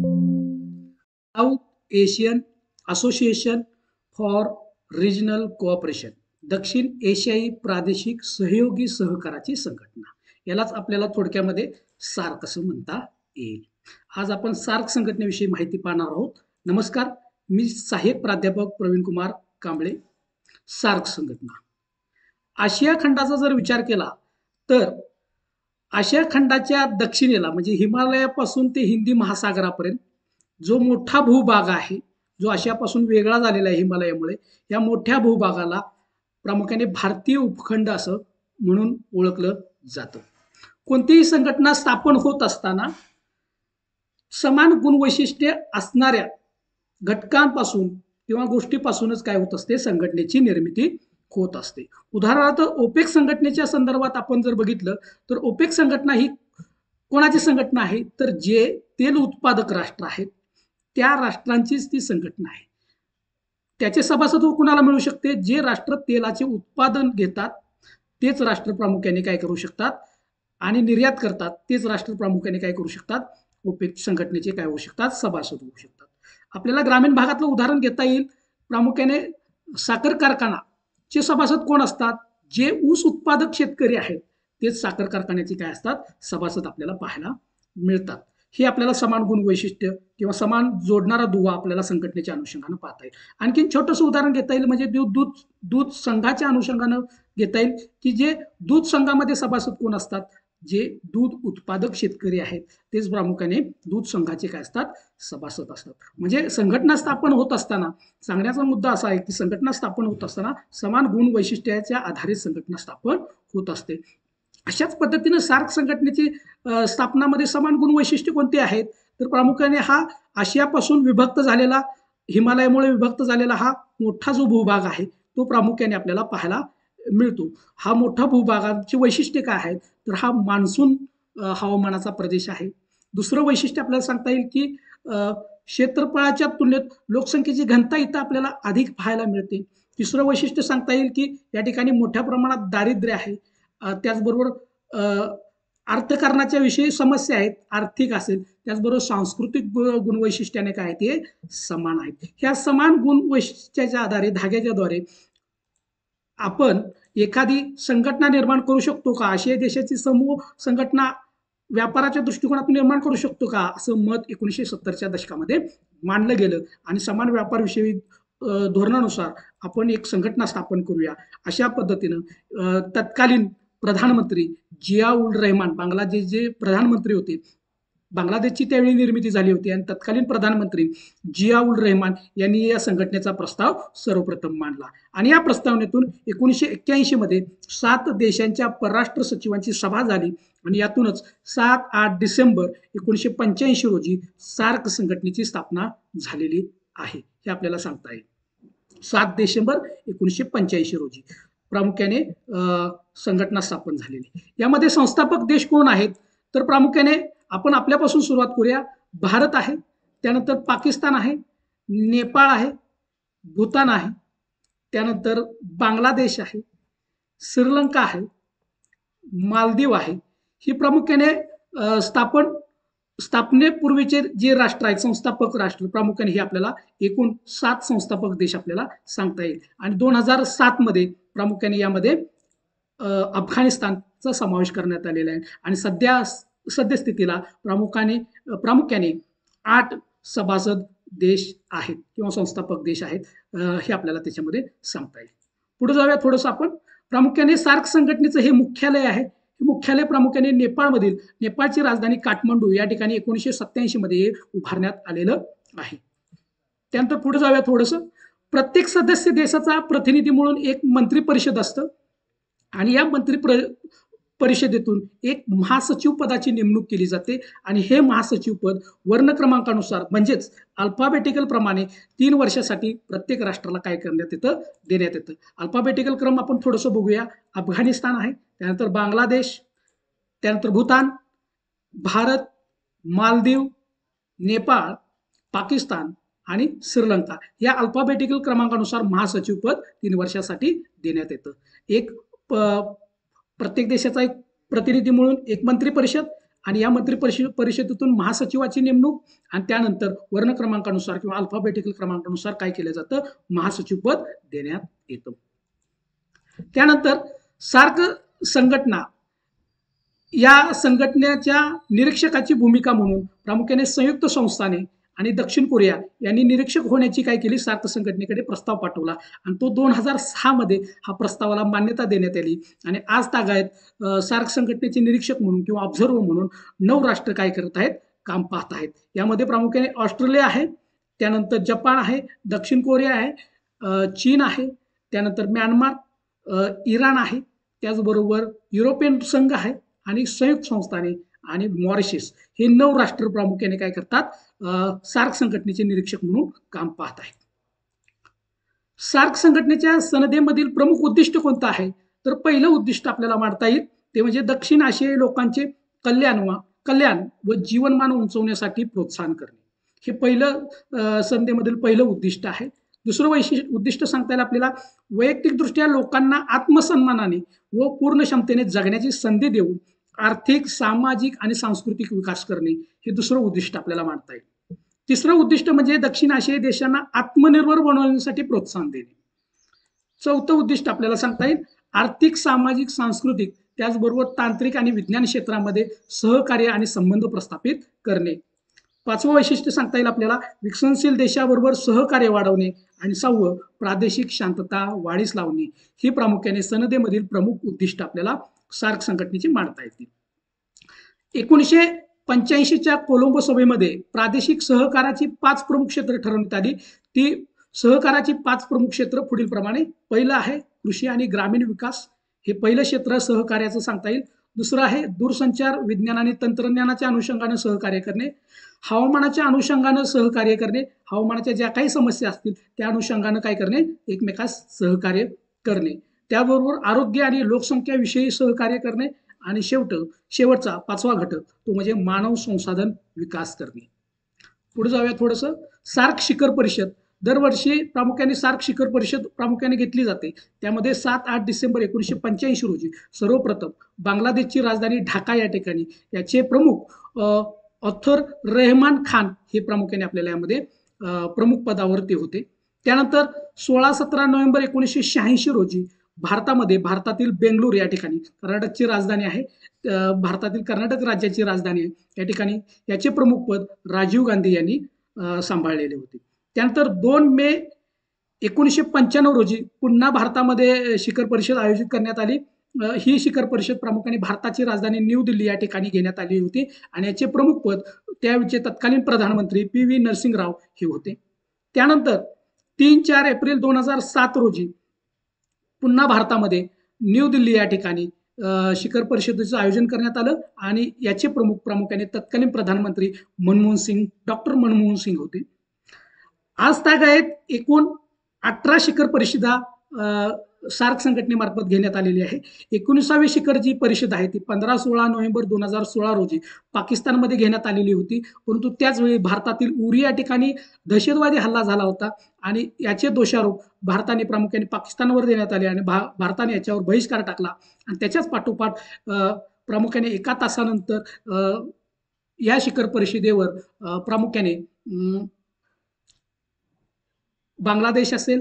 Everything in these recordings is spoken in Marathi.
South Asian association for regional cooperation, दक्षिण एशियाई प्रादेशिक सहयोगी सहकाराची संघटना, यालाच आपल्याला थोडक्यामध्ये सार्क असं म्हणता येईल. आज आपण सार्क संघटनेविषयी माहिती पाहणार आहोत. नमस्कार, मी सहाय्यक प्राध्यापक प्रवीण कुमार कांबळे. सार्क संघटना आशिया खंडाचा जर विचार केला तर आशिया खंडाच्या दक्षिणेला म्हणजे हिमालयापासून ते हिंदी महासागरापर्यंत जो मोठा भूभाग आहे, जो आशियापासून वेगळा झालेला आहे हिमालयामुळे, या मोठ्या भूभागाला प्रामुख्याने भारतीय उपखंड असं म्हणून ओळखलं जातं. कोणतीही संघटना स्थापन होत असताना समान गुणवैशिष्ट्ये असणाऱ्या घटकांपासून किंवा गोष्टीपासूनच काय होत असते, संघटनेची निर्मिती होत असते. उदाहरणार्थ ओपेक संघटनेच्या संदर्भात आपण जर बघितलं तर ओपेक संघटना ही कोणाची संघटना आहे, तर जे तेल उत्पादक राष्ट्र आहेत त्या राष्ट्रांचीच ती संघटना आहे. त्याचे सभासद कुणाला मिळू शकते, जे राष्ट्र तेलाचे उत्पादन घेतात तेच राष्ट्र प्रामुख्याने काय करू शकतात आणि निर्यात करतात तेच राष्ट्र प्रामुख्याने काय करू शकतात, ओपेक संघटनेचे काय होऊ शकतात, सभासद होऊ शकतात. आपल्याला ग्रामीण भागातलं उदाहरण घेता येईल. प्रामुख्याने साखर कारखाना चे सभासद कोण असतात, जे ऊस उत्पादक शेतकरी आहेत तेच साखर कारखान्याचे काय असतात, सभासद आपल्याला पाहायला मिळतात. हे आपल्याला समान गुण वैशिष्ट्य किंवा समान जोडणारा दुवा आपल्याला संघटनेच्या अनुषंगानं पाहता येईल. आणखीन छोटंसं उदाहरण घेता येईल म्हणजे दूध संघाच्या अनुषंगानं घेता येईल की जे दूध संघामध्ये सभासद कोण असतात, जे दूध उत्पादक शेतकरी आहेत तेच प्रामुख्याने दूध संघाचे काय असतात, सभासद असतात. म्हणजे संघटना स्थापन होत असताना सांगण्याचा मुद्दा असा आहे की संघटना स्थापन होत असताना समान गुण वैशिष्ट्याच्या आधारित संघटना स्थापन होत असते. अशाच पद्धतीनं सार्क संघटनेची स्थापनामध्ये समान गुण वैशिष्ट्य कोणते आहेत, तर प्रामुख्याने हा आशियापासून विभक्त झालेला, हिमालयामुळे विभक्त झालेला हा मोठा जो भूभाग आहे तो प्रामुख्याने आपल्याला पाहायला मिळतो. हा मोठा भूभागाची वैशिष्ट्य काय आहेत, तर हा मान्सून हवामानाचा प्रदेश आहे. दुसरं वैशिष्ट्य आपल्याला सांगता येईल की क्षेत्रफळाच्या तुलनेत लोकसंख्येची घनता इथं आपल्याला अधिक पाहायला मिळते. तिसरं वैशिष्ट्य सांगता येईल की या ठिकाणी मोठ्या प्रमाणात दारिद्र्य आहे. त्याचबरोबर अर्थकारणाच्या विषयी समस्या आहेत, आर्थिक असेल, त्याचबरोबर सांस्कृतिक गुणवैशिष्ट्याने काय ते समान आहेत. ह्या समान गुणवैशिष्ट्याच्या आधारे धाग्याच्याद्वारे आपण एखादी संघटना निर्माण करू शकतो का, आशिया देशाची समूह संघटना व्यापाराच्या दृष्टिकोनातून निर्माण करू शकतो का, असं मत 1970च्या दशकामध्ये मांडलं गेलं आणि समान व्यापारविषयी धोरणानुसार आपण एक संघटना स्थापन करूया अशा पद्धतीनं तत्कालीन प्रधानमंत्री जिया उल रहमान, बांगलादेशचे प्रधानमंत्री होते, बांगलादेशची त्यावेळी निर्मिती झाली होती आणि तत्कालीन प्रधानमंत्री जिया उल रहमान यांनी या संघटनेचा प्रस्ताव सर्वप्रथम मांडला आणि या प्रस्तावनेतून 1981 मध्ये 7 देशांच्या परराष्ट्र सचिवांची सभा झाली आणि यातूनच 7-8 डिसेंबर 1985 रोजी सार्क संघटनेची स्थापना झालेली आहे, हे आपल्याला सांगता येईल. 7 डिसेंबर 1985 रोजी प्रामुख्याने संघटना स्थापन झालेली. यामध्ये संस्थापक देश कोण आहेत, तर प्रामुख्याने आपण आपल्यापासून सुरुवात करूया. भारत आहे, त्यानंतर पाकिस्तान आहे, नेपाळ आहे, भूतान आहे, त्यानंतर बांगलादेश आहे, श्रीलंका आहे, मालदीव आहे. ही प्रामुख्याने स्थापनेपूर्वीचे जे राष्ट्र आहेत, संस्थापक राष्ट्र प्रामुख्याने हे आपल्याला एकूण 7 संस्थापक देश आपल्याला सांगता येईल. आणि 2007 मध्ये प्रामुख्याने यामध्ये अफगाणिस्तानचा समावेश करण्यात आलेला आहे आणि सद्यस्थितीला प्रामुख्याने 8 सभासद देश आहेत किंवा संस्थापक देश आहेत, हे आपल्याला त्याच्यामध्ये सांगता येईल. पुढे जाऊया थोडंसं आपण. प्रामुख्याने सार्क संघटनेचं हे मुख्यालय आहे. हे मुख्यालय प्रामुख्याने नेपाळमधील, नेपाळची राजधानी काठमांडू या ठिकाणी 1987 मध्ये उभारण्यात आलेलं आहे. त्यानंतर पुढे जाऊया थोडंसं. प्रत्येक सदस्य देशाचा प्रतिनिधी म्हणून एक मंत्री परिषद असतं आणि या मंत्री परिषदेतून एक महासचिव पदाची नेमणूक केली जाते आणि हे महासचिव पद वर्ण क्रमांकानुसार म्हणजेच अल्फाबेटिकल प्रमाणे 3 वर्षासाठी प्रत्येक राष्ट्राला काय करण्यात येतं, देण्यात येतं. अल्फाबेटिकल क्रम आपण थोडंसं बघूया. अफगाणिस्तान आहे, त्यानंतर बांगलादेश, त्यानंतर भूतान, भारत, मालदीव, नेपाळ, पाकिस्तान आणि श्रीलंका या अल्फाबेटिकल क्रमांकानुसार महासचिव पद 3 वर्षासाठी देण्यात येतं. एक प्रत्येक देशाचा एक प्रतिनिधी म्हणून एक मंत्री परिषद आणि या मंत्री परिषदेतून महासचिवाची नेमणूक आणि त्यानंतर वर्ण क्रमांकानुसार किंवा अल्फाबेटिकल क्रमांकानुसार काय केलं जातं, महासचिव पद देण्यात येतं. त्यानंतर सार्क संघटना या संघटनेच्या निरीक्षकाची भूमिका म्हणून प्रामुख्याने संयुक्त संस्थाने आणि दक्षिण कोरिया यांनी निरीक्षक होण्याची काय केली, सार्क संघटनेकडे प्रस्ताव पाठवला आणि तो 2006 मध्ये हा प्रस्तावाला मान्यता देण्यात आली आणि आज तागायत सार्क संघटनेचे निरीक्षक म्हणून किंवा ऑब्झर्व्हर म्हणून 9 राष्ट्र काय करत आहेत, काम पाहत आहेत. यामध्ये प्रामुख्याने ऑस्ट्रेलिया आहे, त्यानंतर जपान आहे, दक्षिण कोरिया आहे, चीन आहे, त्यानंतर म्यानमार, इराण आहे, त्याचबरोबर युरोपियन संघ आहे आणि संयुक्त संस्थाने आणि मॉरिशस हे 9 राष्ट्र प्रामुख्याने काय करतात, सार्क संघटनेचे निरीक्षक म्हणून काम पाहत आहेत. सार्क संघटनेच्या सनदेमधील प्रमुख उद्दिष्ट कोणतं आहे, तर पहिलं उद्दिष्ट आपल्याला मांडता येईल ते म्हणजे दक्षिण आशियाई लोकांचे कल्याण व जीवनमान उंचवण्यासाठी प्रोत्साहन करणे. हे पहिलं सनदेमधील पहिलं उद्दिष्ट आहे. दुसरं उद्दिष्ट सांगता येईल आपल्याला वैयक्तिकदृष्ट्या लोकांना आत्मसन्मानाने व पूर्ण क्षमतेने जगण्याची संधी देऊन आर्थिक, सामाजिक आणि सांस्कृतिक विकास करणे हे दुसरं उद्दिष्ट आपल्याला मांडता येईल. तिसरं उद्दिष्ट म्हणजे दक्षिण आशियाई देशांना आत्मनिर्भर बनवण्यासाठी प्रोत्साहन देणे. चौथं उद्दिष्ट आपल्याला सांगता येईल आर्थिक, सामाजिक, सांस्कृतिक त्याचबरोबर तांत्रिक आणि विज्ञान क्षेत्रामध्ये सहकार्य आणि संबंध प्रस्थापित करणे. पाचवं वैशिष्ट्य सांगता येईल आपल्याला विकसनशील देशाबरोबर सहकार्य वाढवणे आणि 6वं प्रादेशिक शांतता वाढीस लावणे. ही प्रामुख्याने सनदेमधील प्रमुख उद्दिष्ट आपल्याला सार्क संघटनेची मांडता येतील. 1985च्या कोलंबो सभेमध्ये प्रादेशिक सहकाराची 5 प्रमुख क्षेत्र ठरवण्यात आली. ती सहकाराची 5 प्रमुख क्षेत्र पुढील प्रमाणे, पहिलं आहे कृषी आणि ग्रामीण विकास, हे पहिलं क्षेत्र सहकार्याचं सांगता येईल. दुसरं आहे दूरसंचार, विज्ञान आणि तंत्रज्ञानाच्या अनुषंगाने सहकार्य करणे, हवामानाच्या अनुषंगाने सहकार्य करणे, हवामानाच्या ज्या काही समस्या असतील त्या अनुषंगाने काय करणे, एकमेकास सहकार्य करणे, त्याबरोबर आरोग्य आणि लोकसंख्याविषयी सहकार्य करणे आणि शेवटचा 5वा घटक तो म्हणजे मानव संसाधन विकास करणे. पुढे जाऊया थोडंसं. सार्क शिखर परिषद दरवर्षी प्रामुख्याने सार्क शिखर परिषद प्रामुख्याने घेतली जाते. त्यामध्ये 7-8 डिसेंबर 1985 रोजी सर्वप्रथम बांगलादेशची राजधानी ढाका या ठिकाणी याचे प्रमुख ऑथर रहमान खान हे प्रामुख्याने आपल्याला यामध्ये प्रमुख पदावरती होते. त्यानंतर 16-17 नोव्हेंबर 1986 रोजी भारतातील बेंगळूर या ठिकाणी कर्नाटकची राजधानी आहे, भारतातील कर्नाटक राज्याची राजधानी आहे, या ठिकाणी याचे प्रमुख पद राजीव गांधी यांनी सांभाळलेले होते. त्यानंतर 2 मे 1995 रोजी पुन्हा भारतामध्ये शिखर परिषद आयोजित करण्यात आली. ही शिखर परिषद प्रामुख्याने भारताची राजधानी न्यू दिल्ली या ठिकाणी घेण्यात आली होती आणि याचे प्रमुख पद त्यावेळचे तत्कालीन प्रधानमंत्री PV नरसिंहराव हे होते. त्यानंतर 3-4 एप्रिल 2007 रोजी पुन्हा भारतामध्ये न्यू दिल्ली या ठिकाणी शिखर परिषदेचं आयोजन करण्यात आलं आणि याचे प्रमुख प्रामुख्याने तत्कालीन प्रधानमंत्री डॉक्टर मनमोहन सिंग होते. आज तागायत एकूण 18 शिखर परिषदा सार्क संघटनेमार्फत घेण्यात आलेली आहे. 19वी शिखर जी परिषद आहे ती 15-16 नोव्हेंबर 2016 रोजी पाकिस्तानमध्ये घेण्यात आलेली होती, परंतु त्याचवेळी भारतातील उरी या ठिकाणी दहशतवादी हल्ला झाला होता आणि याचे दोषारोप भारताने प्रामुख्याने पाकिस्तानवर देण्यात आले आणि भारताने याच्यावर बहिष्कार टाकला आणि त्याच्याच पाठोपाठ प्रामुख्याने 1 तासानंतर या शिखर परिषदेवर प्रामुख्याने बांगलादेश असेल,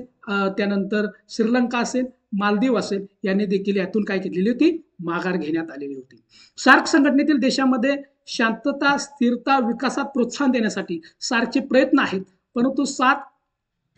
त्यानंतर श्रीलंका असेल, मालदीव असेल यांनी देखील यातून काय घेतलेली होती, माघार घेण्यात आलेली होती. सार्क संघटनेतील देशांमध्ये शांतता, स्थिरता, विकासात प्रोत्साहन देण्यासाठी सार्कचे प्रयत्न आहेत, परंतु 7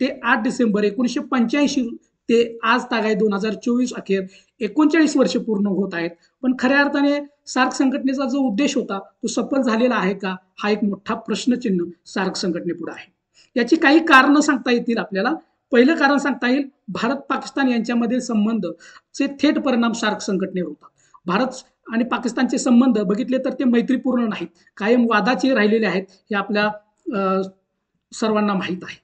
ते 8 डिसेंबर 1985 ते आज तागायत 2024 अखेर 39 वर्ष पूर्ण होत आहेत. पण खऱ्या अर्थाने सार्क संघटनेचा जो उद्देश होता तो सफल झालेला आहे का, हा एक मोठा प्रश्नचिन्ह सार्क संघटनेपुढे आहे. याची काही कारणं सांगता येतील आपल्याला. पहिलं कारण सांगता येईल भारत पाकिस्तान यांच्यामधील संबंधचे थेट परिणाम सार्क संघटनेवर होतात. भारत आणि पाकिस्तानचे संबंध बघितले तर ते मैत्रीपूर्ण नाहीत, कायम वादाचे राहिलेले आहेत, हे आपल्या सर्वांना माहीत आहे.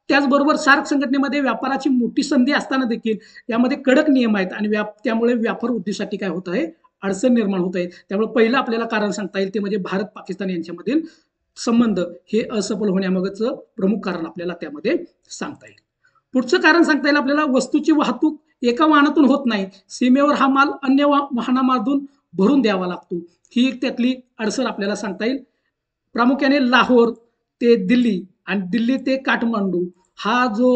त्याचबरोबर सार्क संघटनेमध्ये व्यापाराची मोठी संधी असताना देखील यामध्ये कडक नियम आहेत आणि त्यामुळे व्यापार वृद्धीसाठी काय होत आहे, अडचण निर्माण होत आहे. त्यामुळे पहिलं आपल्याला कारण सांगता येईल ते म्हणजे भारत पाकिस्तान यांच्यामधील संबंध हे असफल होण्यामागचं प्रमुख कारण आपल्याला त्यामध्ये सांगता येईल. पुढचं कारण सांगता येईल आपल्याला वस्तूची वाहतूक एका वाहनातून होत नाही, सीमेवर हा माल अन्य वाहनामधून भरून द्यावा लागतो. ही एक त्यातली अडसर आपल्याला सांगता येईल. प्रामुख्याने लाहोर ते दिल्ली आणि दिल्ली ते काठमांडू हा जो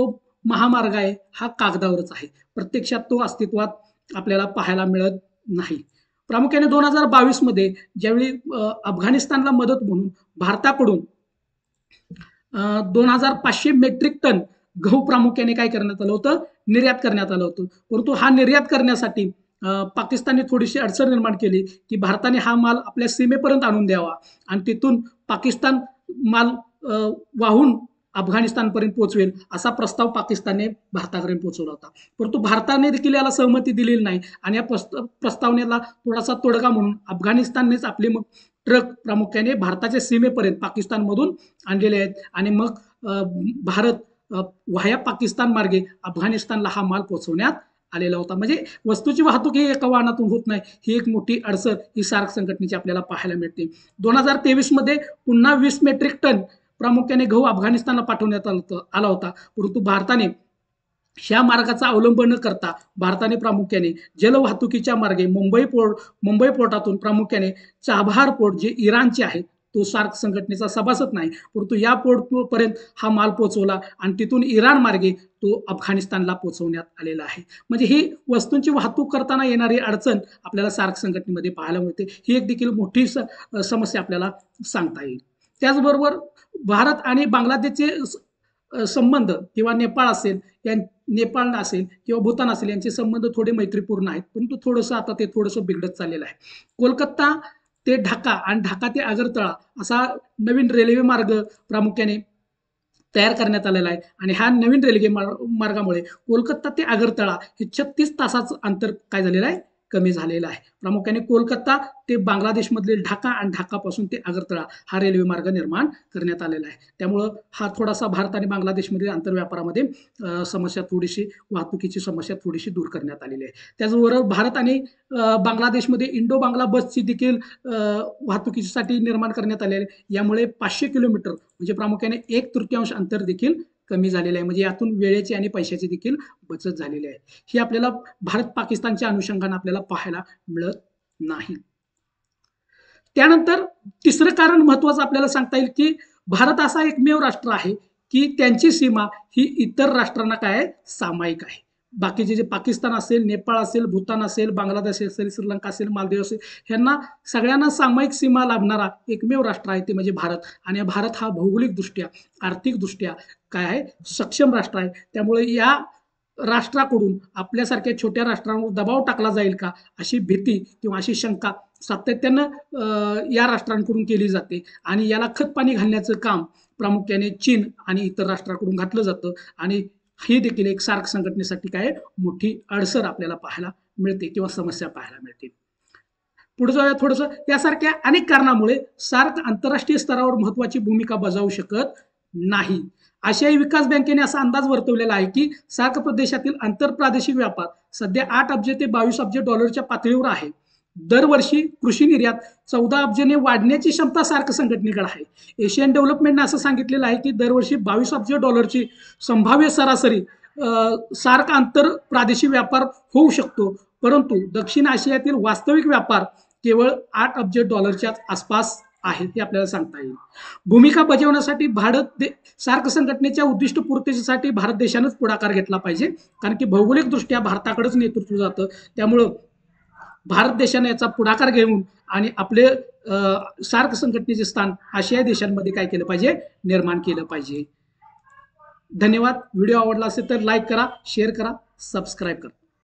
महामार्ग आहे हा कागदावरच आहे, प्रत्यक्षात तो अस्तित्वात आपल्याला पाहायला मिळत नाही. प्रामुख्याने 2022 मध्ये ज्यावेळी अफगाणिस्तानला मदत म्हणून भारताकडून 2500 मेट्रिक टन गहू प्रामुख्याने काय करण्यात आलं होतं, निर्यात करण्यात आलं होतं. परंतु हा निर्यात करण्यासाठी पाकिस्तानने थोडीशी अडचण निर्माण केली की भारताने हा माल आपल्या सीमेपर्यंत आणून द्यावा आणि तिथून पाकिस्तान माल वाहून अफगाणिस्तानपर्यंत पोहोचवेल असा प्रस्ताव पाकिस्तानने भारताकडे पोहोचवला होता. परंतु भारताने देखील याला सहमती दिलेली नाही आणि या प्रस्तावनेला थोडासा तोडगा म्हणून अफगाणिस्ताननेच आपले मग ट्रक प्रामुख्याने भारताच्या सीमेपर्यंत पाकिस्तानमधून आणलेले आहेत आणि मग भारत व्हाया पाकिस्तान मार्गे अफगाणिस्तानला हा माल पोहोचवण्यात आलेला होता. म्हणजे वस्तूची वाहतूक ही एका वाहनातून होत नाही, ही एक मोठी अडचण ही सार्क संघटनेची आपल्याला पाहायला मिळते. 2023 मध्ये पुन्हा 20 मेट्रिक टन प्रामुख्याने गहू अफगाणिस्तानला पाठवण्यात आला होता. परंतु भारताने ह्या मार्गाचा अवलंब न करता भारताने प्रामुख्याने जलवाहतुकीच्या मार्गे मुंबई पोर्टातून प्रामुख्याने चाबहार पोर्ट जे इराणचे आहे, तो सार्क संघटनेचा सभासद नाही, परंतु या पोर्टपर्यंत हा माल पोहोचवला आणि तिथून इराण मार्गे तो अफगाणिस्तानला पोहोचवण्यात आलेला आहे. म्हणजे ही वस्तूंची वाहतूक करताना येणारी अडचण आपल्याला सार्क संघटनेमध्ये पाहायला मिळते. ही एक देखील मोठी समस्या आपल्याला सांगता येईल. त्याचबरोबर भारत आणि बांगलादेशचे संबंध किंवा नेपाळ असेल किंवा भूतान असेल यांचे संबंध थोडे मैत्रीपूर्ण आहेत, परंतु थोडंसं आता ते थोडंसं बिघडत चाललेलं आहे. कोलकाता ते ढाका आणि ढाका ते आगरतळा असा नवीन रेल्वे मार्ग प्रामुख्याने तयार करण्यात आलेला आहे आणि ह्या नवीन रेल्वे मार्गामुळे कोलकाता ते आगरतळा हे 36 तासाचं अंतर काय झालेलं आहे, कमी झालेला आहे. प्रामुख्याने कोलकाता ते बांगलादेशमधील ढाका आणि ढाकापासून ते आगरतळा हा रेल्वे मार्ग निर्माण करण्यात आलेला आहे. त्यामुळं हा थोडासा भारत आणि बांगलादेशमधील आंतरव्यापारामध्ये समस्या थोडीशी वाहतुकीची समस्या थोडीशी दूर करण्यात आलेली आहे. त्याचबरोबर भारत आणि बांगलादेशमध्ये इंडो बांगला बसची देखील वाहतुकीसाठी निर्माण करण्यात आलेली आहे. यामुळे 500 किलोमीटर म्हणजे प्रामुख्याने 1/3 अंतर देखील कमी झालेलं आहे. म्हणजे यातून वेळेची आणि पैशाची देखील बचत झालेली आहे. ही आपल्याला भारत पाकिस्तानच्या अनुषंगाने आपल्याला पाहायला मिळत नाही. त्यानंतर तिसरं कारण महत्वाचं आपल्याला सांगता येईल की भारत असा एकमेव राष्ट्र आहे की त्यांची सीमा ही इतर राष्ट्रांना काय आहे, सामायिक आहे. बाकीचे जे पाकिस्तान असेल, नेपाळ असेल, भूतान असेल, बांगलादेश असेल, श्रीलंका असेल, मालदीव असेल, ह्यांना सगळ्यांना सामायिक सीमा लाभणारा एकमेव राष्ट्र आहे ते म्हणजे भारत. आणि भारत हा भौगोलिकदृष्ट्या आर्थिकदृष्ट्या काय आहे, सक्षम राष्ट्र आहे. त्यामुळे या राष्ट्राकडून आपल्यासारख्या छोट्या राष्ट्रांवर दबाव टाकला जाईल का अशी भीती किंवा अशी शंका सातत्यानं या राष्ट्रांकडून केली जाते आणि याला खतपाणी घालण्याचं काम प्रामुख्याने चीन आणि इतर राष्ट्रांकडून घातलं जातं आणि ही देखील एक सार्क संघटनेसाठी काय मोठी अडसर आपल्याला पाहायला मिळते किंवा समस्या पाहायला मिळते. पुढे जाऊया थोडंसं. यासारख्या अनेक कारणामुळे सार्क आंतरराष्ट्रीय स्तरावर महत्वाची भूमिका बजावू शकत नाही. आशियाई विकास बँकेने असा अंदाज वर्तवलेला आहे की सार्क प्रदेशातील आंतरप्रादेशिक व्यापार सध्या 8 अब्ज ते 22 अब्ज डॉलरच्या पातळीवर आहे. दरवर्षी कृषी निर्यात 14 अब्जने वाढण्याची क्षमता सार्क संघटनेकडे आहे. एशियन डेव्हलपमेंटने असं सांगितलेलं आहे की दरवर्षी 22 अब्ज डॉलरची संभाव्य सरासरी सार्क आंतर प्रादेशिक व्यापार होऊ शकतो, परंतु दक्षिण आशियातील वास्तविक व्यापार केवळ 8 अब्ज डॉलरच्या आसपास आहे हे आपल्याला सांगता येईल. भूमिका बजावण्यासाठी सार्क संघटनेच्या उद्दिष्ट पूर्ततेसाठी भारत देशानंच पुढाकार घेतला पाहिजे, कारण की भौगोलिकदृष्ट्या भारताकडेच नेतृत्व जातं. त्यामुळं भारत देशाने याचा पुढाकार घेऊन आणि आपले सार्क संघटनेचे स्थान आशियाई देशांमध्ये काय केलं पाहिजे, निर्माण केलं पाहिजे. धन्यवाद. व्हिडिओ आवडला असेल तर लाईक करा, शेअर करा, सबस्क्राईब करा.